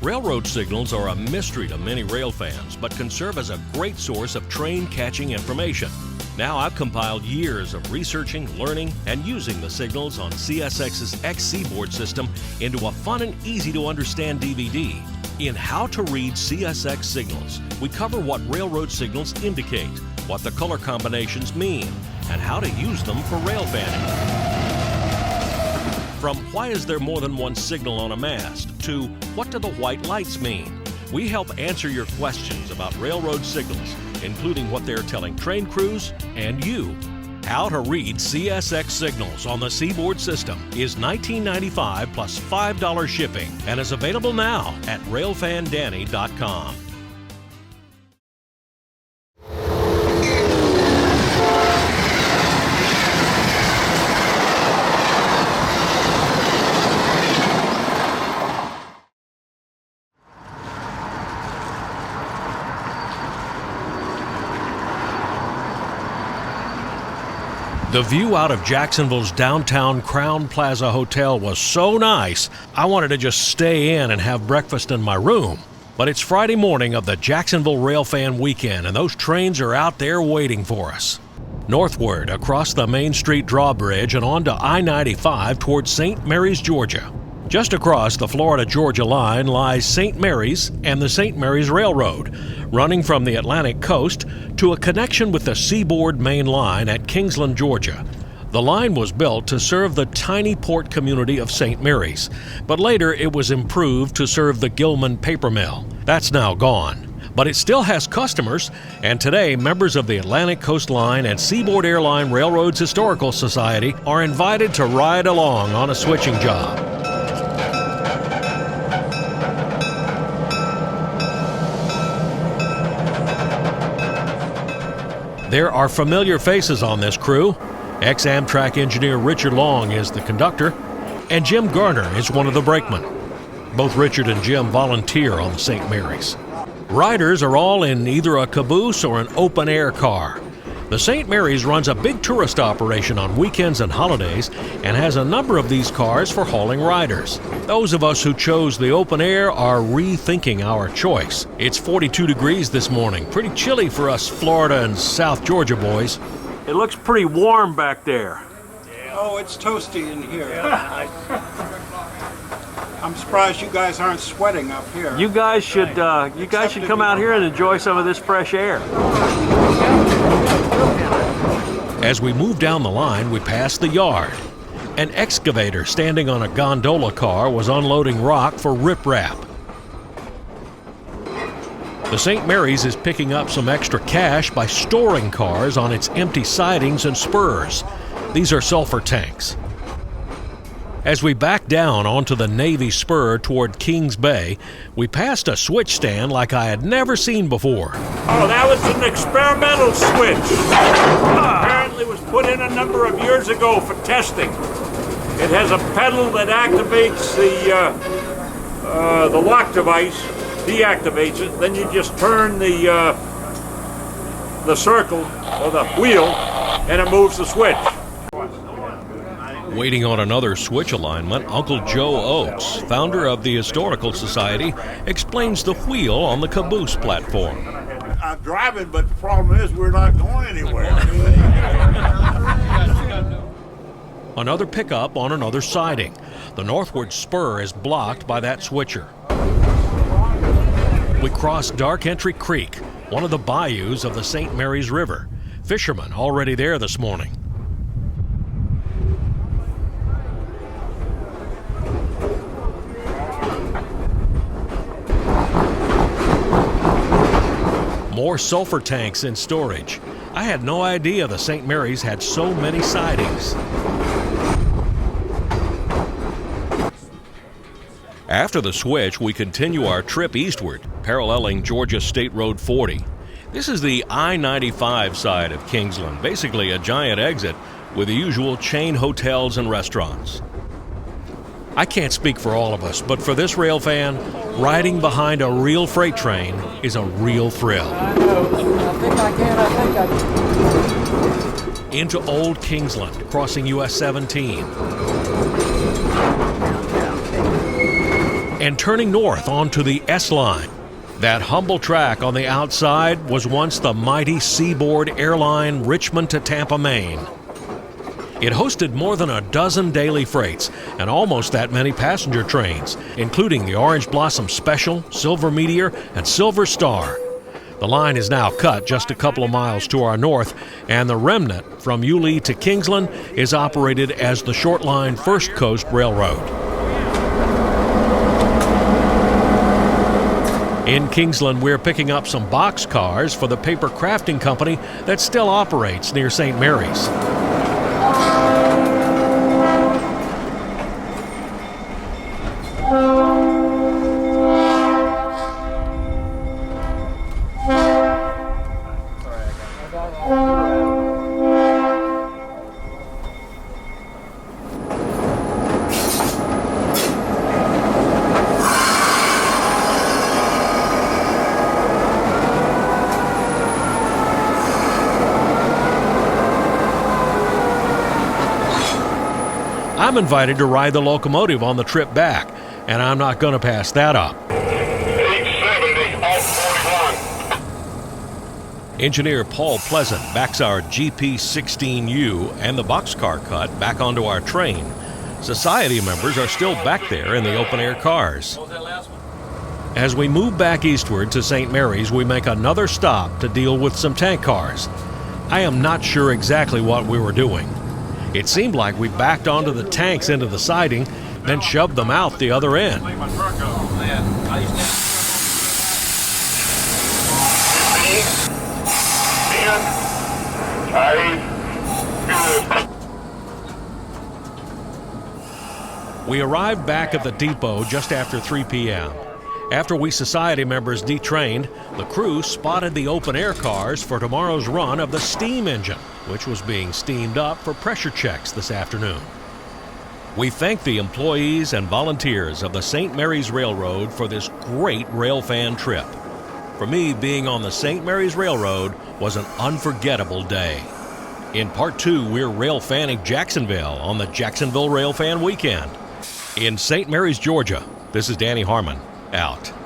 Railroad signals are a mystery to many rail fans, but can serve as a great source of train-catching information. Now I've compiled years of researching, learning, and using the signals on CSX's Seaboard system into a fun and easy-to-understand DVD. In How to Read CSX Signals, we cover what railroad signals indicate, what the color combinations mean, and how to use them for rail fanning. From why is there more than one signal on a mast to what do the white lights mean? We help answer your questions about railroad signals, including what they're telling train crews and you. How to Read CSX Signals on the Seaboard system is $19.95 plus $5 shipping and is available now at railfandanny.com. The view out of Jacksonville's downtown Crown Plaza Hotel was so nice, I wanted to just stay in and have breakfast in my room. But it's Friday morning of the Jacksonville Railfan weekend, and those trains are out there waiting for us. Northward across the Main Street drawbridge and on to I-95 towards St. Mary's, Georgia. Just across the Florida-Georgia line lies St. Mary's and the St. Mary's Railroad, running from the Atlantic coast to a connection with the Seaboard main line at Kingsland, Georgia. The line was built to serve the tiny port community of St. Mary's, but later it was improved to serve the Gilman paper mill. That's now gone. But it still has customers, and today members of the Atlantic Coast Line and Seaboard Airline Railroads Historical Society are invited to ride along on a switching job. There are familiar faces on this crew. Ex-Amtrak engineer Richard Long is the conductor, and Jim Garner is one of the brakemen. Both Richard and Jim volunteer on the St. Mary's. Riders are all in either a caboose or an open-air car. The St. Mary's runs a big tourist operation on weekends and holidays and has a number of these cars for hauling riders. Those of us who chose the open air are rethinking our choice. It's 42 degrees this morning, pretty chilly for us Florida and South Georgia boys. It looks pretty warm back there. Oh, it's toasty in here. I'm surprised you guys aren't sweating up here. You guys should come out here and enjoy some of this fresh air. As we move down the line, we pass the yard. An excavator standing on a gondola car was unloading rock for riprap. The St. Mary's is picking up some extra cash by storing cars on its empty sidings and spurs. These are sulfur tanks. As we back down onto the Navy spur toward Kings Bay, we passed a switch stand like I had never seen before. Oh, that was an experimental switch. Apparently was put in a number of years ago for testing. It has a pedal that activates the lock device, deactivates it, then you just turn the circle or the wheel and it moves the switch. Waiting on another switch alignment, Uncle Joe Oakes, founder of the Historical Society, explains the wheel on the caboose platform. I'm driving, but the problem is we're not going anywhere. Another pickup on another siding. The northward spur is blocked by that switcher. We cross Dark Entry Creek, one of the bayous of the St. Mary's River. Fishermen already there this morning. More sulfur tanks in storage. I had no idea the St. Mary's had so many sidings. After the switch, we continue our trip eastward, paralleling Georgia State Road 40. This is the I-95 side of Kingsland, basically a giant exit with the usual chain hotels and restaurants. I can't speak for all of us, but for this rail fan, riding behind a real freight train is a real thrill. I think I can. Into Old Kingsland, crossing US 17. and turning north onto the S line. That humble track on the outside was once the mighty Seaboard airline Richmond to Tampa, Maine. It hosted more than a dozen daily freights and almost that many passenger trains, including the Orange Blossom Special, Silver Meteor, and Silver Star. The line is now cut just a couple of miles to our north, and the remnant from Yulee to Kingsland is operated as the short line First Coast Railroad. In Kingsland, we're picking up some box cars for the paper crafting company that still operates near St. Mary's. I'm invited to ride the locomotive on the trip back, and I'm not going to pass that up. 870 off 41. Engineer Paul Pleasant backs our GP16U and the boxcar cut back onto our train. Society members are still back there in the open-air cars. As we move back eastward to St. Mary's, we make another stop to deal with some tank cars. I am not sure exactly what we were doing. It seemed like we backed onto the tanks into the siding, then shoved them out the other end. We arrived back at the depot just after 3 p.m. After we society members detrained, the crew spotted the open-air cars for tomorrow's run of the steam engine, which was being steamed up for pressure checks this afternoon. We thank the employees and volunteers of the St. Mary's Railroad for this great Railfan trip. For me, being on the St. Mary's Railroad was an unforgettable day. In Part 2, we're Railfanning Jacksonville on the Jacksonville Railfan Weekend. In St. Mary's, Georgia, this is Danny Harmon, out.